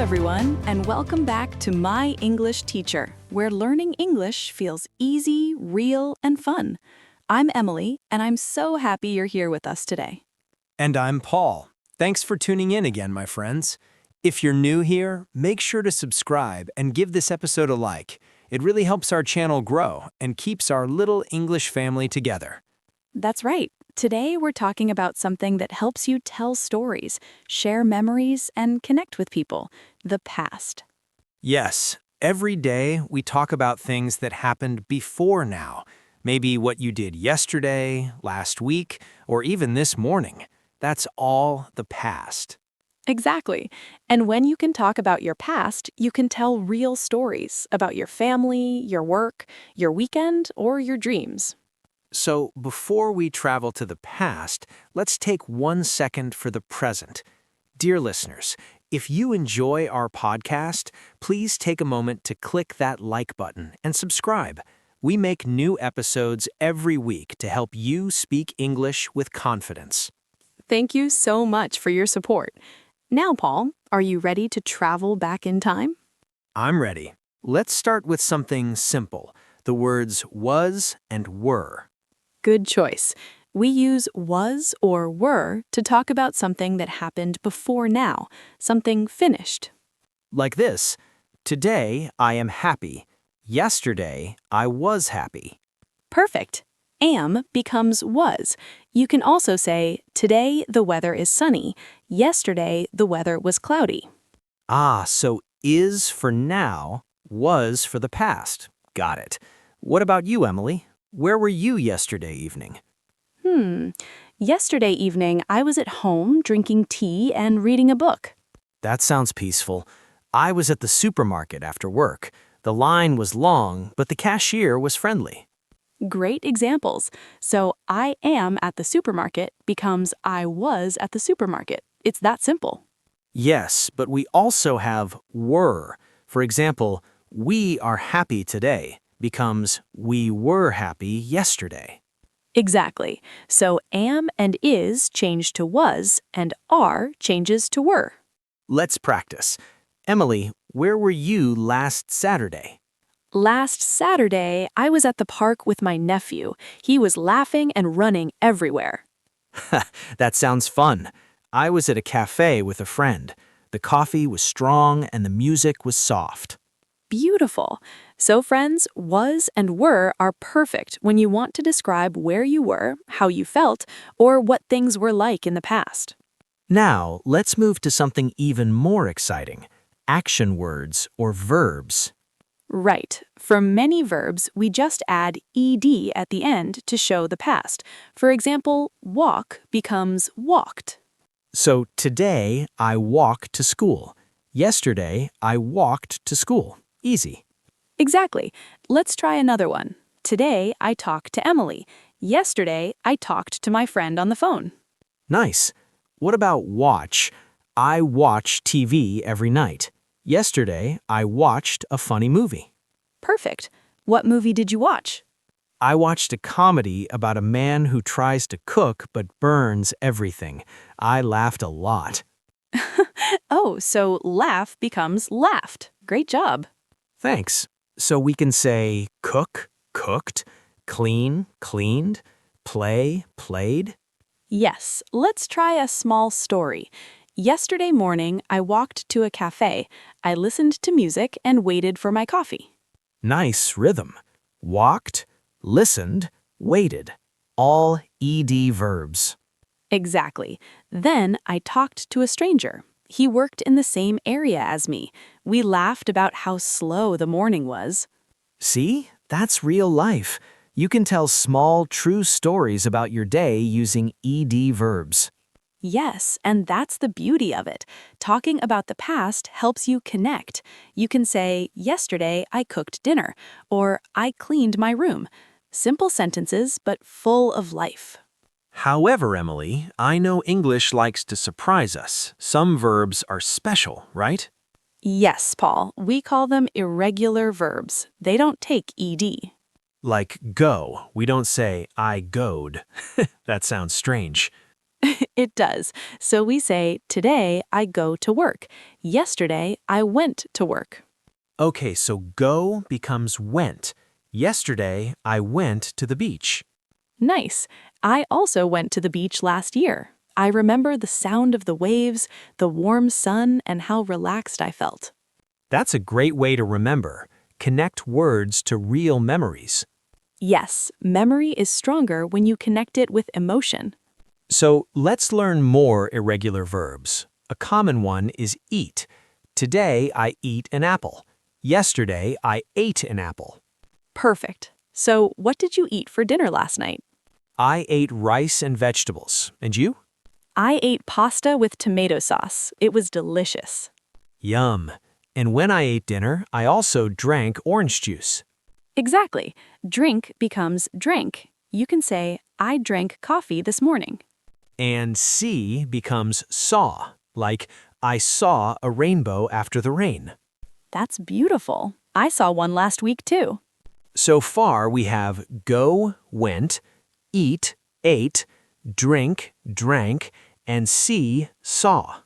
everyone, and welcome back to My English Teacher, where learning English feels easy, real, and fun. I'm Emily, and I'm so happy you're here with us today. And I'm Paul. Thanks for tuning in again, my friends. If you're new here, make sure to subscribe and give this episode a like. It really helps our channel grow and keeps our little English family together. That's right. Today we're talking about something that helps you tell stories, share memories, and connect with people, the past. Yes, every day we talk about things that happened before now. Maybe what you did yesterday, last week, or even this morning. That's all the past. Exactly. And when you can talk about your past, you can tell real stories about your family, your work, your weekend, or your dreams. So before we travel to the past, let's take 1 second for the present. Dear listeners, if you enjoy our podcast, please take a moment to click that like button and subscribe. We make new episodes every week to help you speak English with confidence. Thank you so much for your support. Now, Paul, are you ready to travel back in time? I'm ready. Let's start with something simple, the words was and were. Good choice. We use was or were to talk about something that happened before now, something finished. Like this, today I am happy. Yesterday I was happy. Perfect. Am becomes was. You can also say, today the weather is sunny. Yesterday the weather was cloudy. So is for now, was for the past. Got it. What about you, Emily? Where were you yesterday evening? Yesterday evening, I was at home drinking tea and reading a book. That sounds peaceful. I was at the supermarket after work. The line was long, but the cashier was friendly. Great examples. So, I am at the supermarket becomes I was at the supermarket. It's that simple. Yes, but we also have were. For example, we are happy today becomes we were happy yesterday. Exactly. So, am and is change to was, and are changes to were. Let's practice. Emily, where were you last Saturday? Last Saturday, I was at the park with my nephew. He was laughing and running everywhere. That sounds fun. I was at a cafe with a friend. The coffee was strong and the music was soft. Beautiful. So, friends, was and were are perfect when you want to describe where you were, how you felt, or what things were like in the past. Now, let's move to something even more exciting. Action words or verbs. Right. For many verbs, we just add ed at the end to show the past. For example, walk becomes walked. So today, I walk to school. Yesterday, I walked to school. Easy. Exactly. Let's try another one. Today, I talked to Emily. Yesterday, I talked to my friend on the phone. Nice. What about watch? I watch TV every night. Yesterday, I watched a funny movie. Perfect. What movie did you watch? I watched a comedy about a man who tries to cook but burns everything. I laughed a lot. Oh, so laugh becomes laughed. Great job. Thanks. So we can say cook, cooked, clean, cleaned, play, played. Yes, let's try a small story. Yesterday morning, I walked to a cafe. I listened to music and waited for my coffee. Nice rhythm. Walked, listened, waited. All ed verbs. Exactly. Then I talked to a stranger. He worked in the same area as me. We laughed about how slow the morning was. See? That's real life. You can tell small, true stories about your day using ed verbs. Yes, and that's the beauty of it. Talking about the past helps you connect. You can say, yesterday I cooked dinner, or I cleaned my room. Simple sentences, but full of life. However, Emily, I know English likes to surprise us. Some verbs are special, right? Yes, Paul, we call them irregular verbs. They don't take ed. Like go, we don't say I goed. That sounds strange. It does. So we say, today I go to work. Yesterday I went to work. Okay, so go becomes went. Yesterday, I went to the beach. Nice. I also went to the beach last year. I remember the sound of the waves, the warm sun, and how relaxed I felt. That's a great way to remember. Connect words to real memories. Yes, memory is stronger when you connect it with emotion. So let's learn more irregular verbs. A common one is eat. Today, I eat an apple. Yesterday, I ate an apple. Perfect. So, what did you eat for dinner last night? I ate rice and vegetables. And you? I ate pasta with tomato sauce. It was delicious. Yum. And when I ate dinner, I also drank orange juice. Exactly. Drink becomes drank. You can say, I drank coffee this morning. And see becomes saw, like I saw a rainbow after the rain. That's beautiful. I saw one last week too. So far, we have go, went, eat, ate, drink, drank, and see, saw.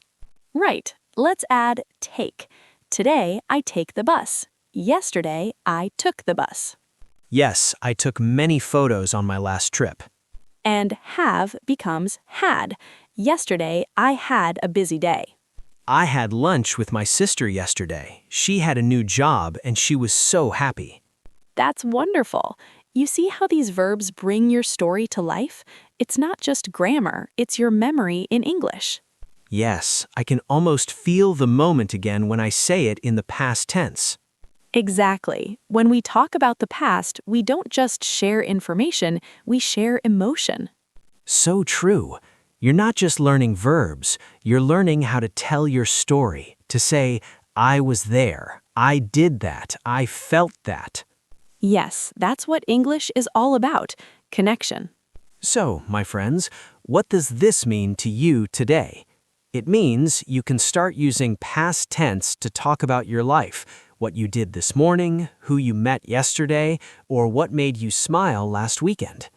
Right. Let's add take. Today, I take the bus. Yesterday, I took the bus. Yes, I took many photos on my last trip. And have becomes had. Yesterday, I had a busy day. I had lunch with my sister yesterday. She had a new job and she was so happy. That's wonderful. You see how these verbs bring your story to life? It's not just grammar, it's your memory in English. Yes, I can almost feel the moment again when I say it in the past tense. Exactly. When we talk about the past, we don't just share information, we share emotion. So true. You're not just learning verbs, you're learning how to tell your story, to say, I was there, I did that, I felt that. Yes, that's what English is all about, connection. So, my friends, what does this mean to you today? It means you can start using past tense to talk about your life, what you did this morning, who you met yesterday, or what made you smile last weekend.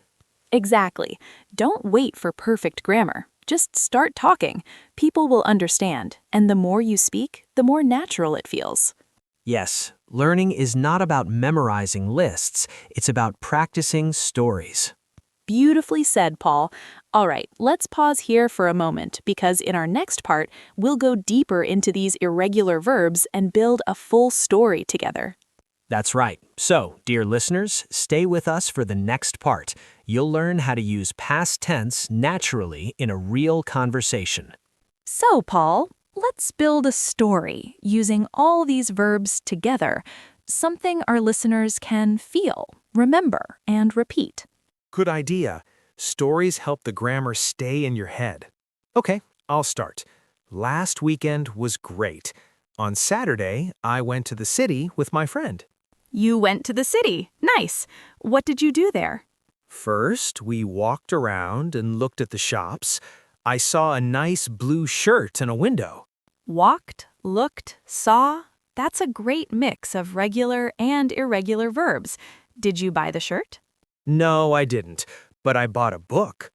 Exactly. Don't wait for perfect grammar. Just start talking. People will understand, and the more you speak, the more natural it feels. Yes, learning is not about memorizing lists, it's about practicing stories. Beautifully said, Paul. All right, let's pause here for a moment because in our next part, we'll go deeper into these irregular verbs and build a full story together. That's right. So, dear listeners, stay with us for the next part. You'll learn how to use past tense naturally in a real conversation. So, Paul, let's build a story using all these verbs together, something our listeners can feel, remember, and repeat. Good idea. Stories help the grammar stay in your head. Okay, I'll start. Last weekend was great. On Saturday, I went to the city with my friend. You went to the city. Nice. What did you do there? First, we walked around and looked at the shops. I saw a nice blue shirt in a window. Walked, looked, saw. That's a great mix of regular and irregular verbs. Did you buy the shirt? No, I didn't, but I bought a book.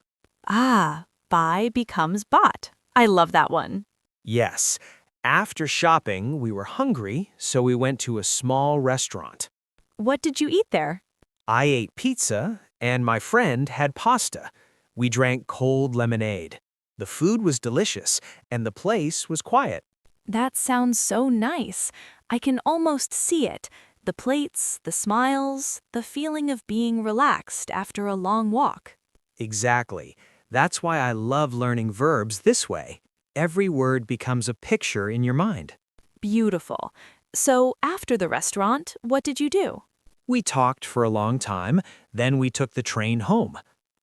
Ah, buy becomes bought. I love that one. Yes. After shopping, we were hungry, so we went to a small restaurant. What did you eat there? I ate pizza, and my friend had pasta. We drank cold lemonade. The food was delicious, and the place was quiet. That sounds so nice. I can almost see it. The plates, the smiles, the feeling of being relaxed after a long walk. Exactly. That's why I love learning verbs this way. Every word becomes a picture in your mind. Beautiful. So, after the restaurant, what did you do? We talked for a long time, then we took the train home.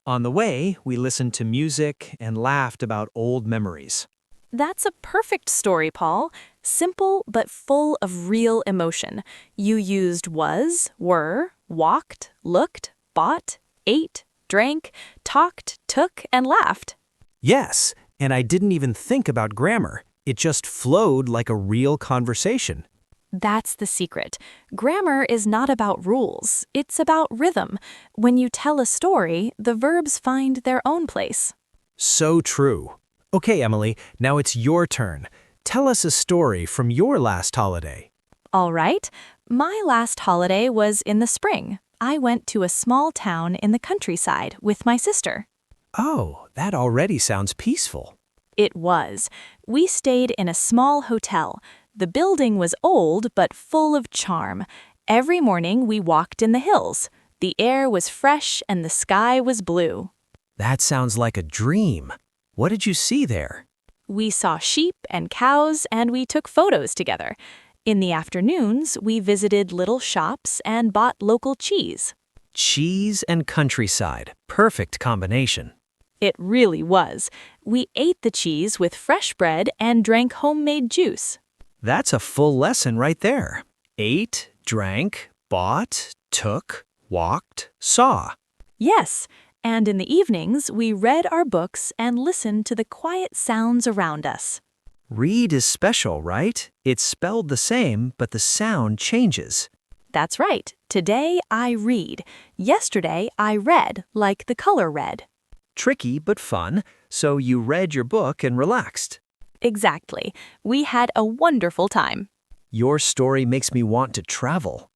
On the way, we listened to music and laughed about old memories. That's a perfect story, Paul. Simple but full of real emotion. You used was, were, walked, looked, bought, ate, drank, talked, took, and laughed. Yes, and I didn't even think about grammar. It just flowed like a real conversation. That's the secret. Grammar is not about rules, it's about rhythm. When you tell a story, the verbs find their own place. So true. Okay, Emily, now it's your turn. Tell us a story from your last holiday. All right. My last holiday was in the spring. I went to a small town in the countryside with my sister. Oh, that already sounds peaceful. It was. We stayed in a small hotel. The building was old but full of charm. Every morning we walked in the hills. The air was fresh and the sky was blue. That sounds like a dream. What did you see there? We saw sheep and cows and we took photos together. In the afternoons, we visited little shops and bought local cheese. Cheese and countryside. Perfect combination. It really was. We ate the cheese with fresh bread and drank homemade juice. That's a full lesson right there. Ate, drank, bought, took, walked, saw. Yes, and in the evenings, we read our books and listened to the quiet sounds around us. Read is special, right? It's spelled the same, but the sound changes. That's right. Today I read. Yesterday I read, like the color red. Tricky but fun, so you read your book and relaxed. Exactly. We had a wonderful time. Your story makes me want to travel.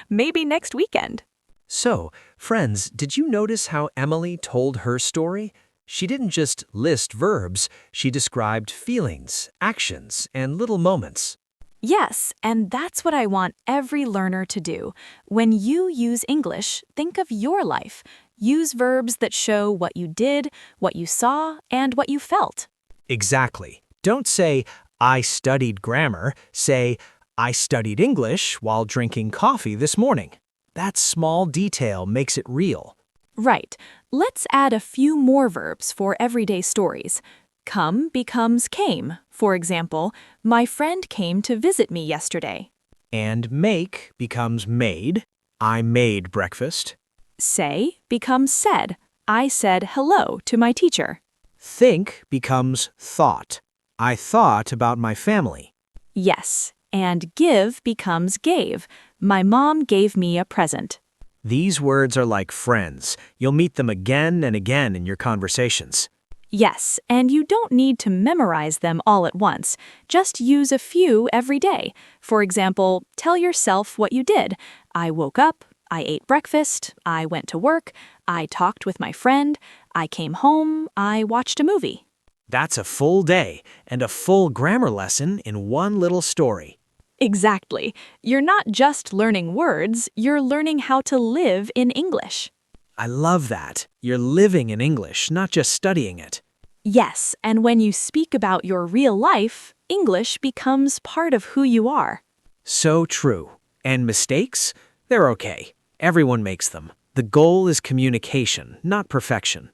Maybe next weekend. So, friends, did you notice how Emily told her story? She didn't just list verbs, she described feelings, actions, and little moments. Yes, and that's what I want every learner to do. When you use English, think of your life. Use verbs that show what you did, what you saw, and what you felt. Exactly. Don't say, I studied grammar. Say, I studied English while drinking coffee this morning. That small detail makes it real. Right. Let's add a few more verbs for everyday stories. Come becomes came. For example, my friend came to visit me yesterday. And make becomes made. I made breakfast. Say becomes said. I said hello to my teacher. Think becomes thought. I thought about my family. Yes, and give becomes gave. My mom gave me a present. These words are like friends. You'll meet them again and again in your conversations. Yes, and you don't need to memorize them all at once. Just use a few every day. For example, tell yourself what you did. I woke up, I ate breakfast, I went to work, I talked with my friend, I came home, I watched a movie. That's a full day and a full grammar lesson in one little story. Exactly. You're not just learning words, you're learning how to live in English. I love that. You're living in English, not just studying it. Yes, and when you speak about your real life, English becomes part of who you are. So true. And mistakes? They're okay. Everyone makes them. The goal is communication, not perfection.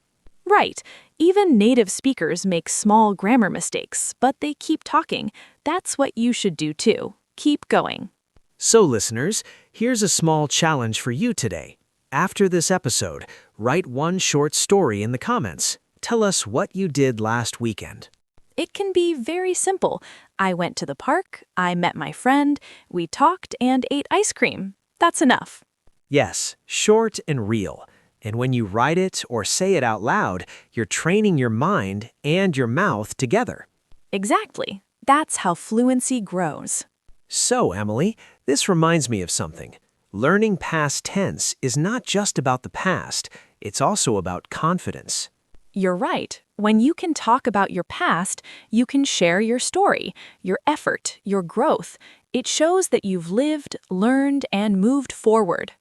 Right. Even native speakers make small grammar mistakes, but they keep talking. That's what you should do too. Keep going. So, listeners, here's a small challenge for you today. After this episode, write one short story in the comments. Tell us what you did last weekend. It can be very simple. I went to the park, I met my friend, we talked and ate ice cream. That's enough. Yes, short and real. And when you write it or say it out loud, you're training your mind and your mouth together. Exactly. That's how fluency grows. So, Emily, this reminds me of something. Learning past tense is not just about the past, it's also about confidence. You're right. When you can talk about your past, you can share your story, your effort, your growth. It shows that you've lived, learned, and moved forward.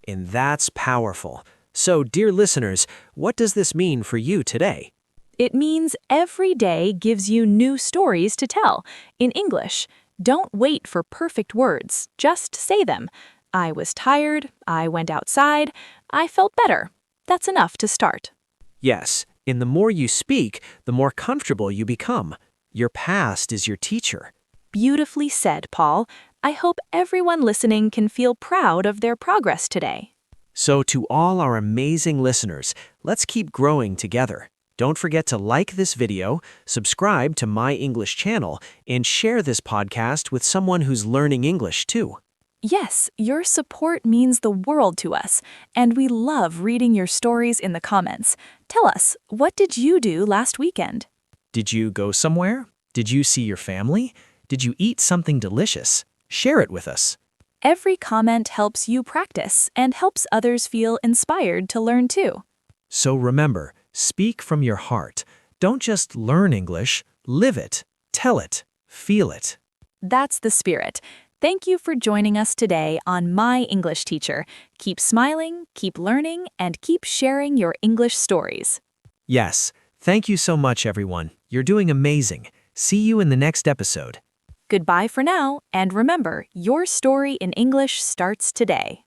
And that's powerful. So, dear listeners, what does this mean for you today? It means every day gives you new stories to tell. In English, don't wait for perfect words, just say them. I was tired, I went outside, I felt better. That's enough to start. Yes, and the more you speak, the more comfortable you become. Your past is your teacher. Beautifully said, Paul. I hope everyone listening can feel proud of their progress today. So to all our amazing listeners, let's keep growing together. Don't forget to like this video, subscribe to My English channel, and share this podcast with someone who's learning English too. Yes, your support means the world to us, and we love reading your stories in the comments. Tell us, what did you do last weekend? Did you go somewhere? Did you see your family? Did you eat something delicious? Share it with us. Every comment helps you practice and helps others feel inspired to learn too. So remember, speak from your heart. Don't just learn English, live it, tell it, feel it. That's the spirit. Thank you for joining us today on My English Teacher. Keep smiling, keep learning, and keep sharing your English stories. Yes, thank you so much, everyone. You're doing amazing. See you in the next episode. Goodbye for now, and remember, your story in English starts today.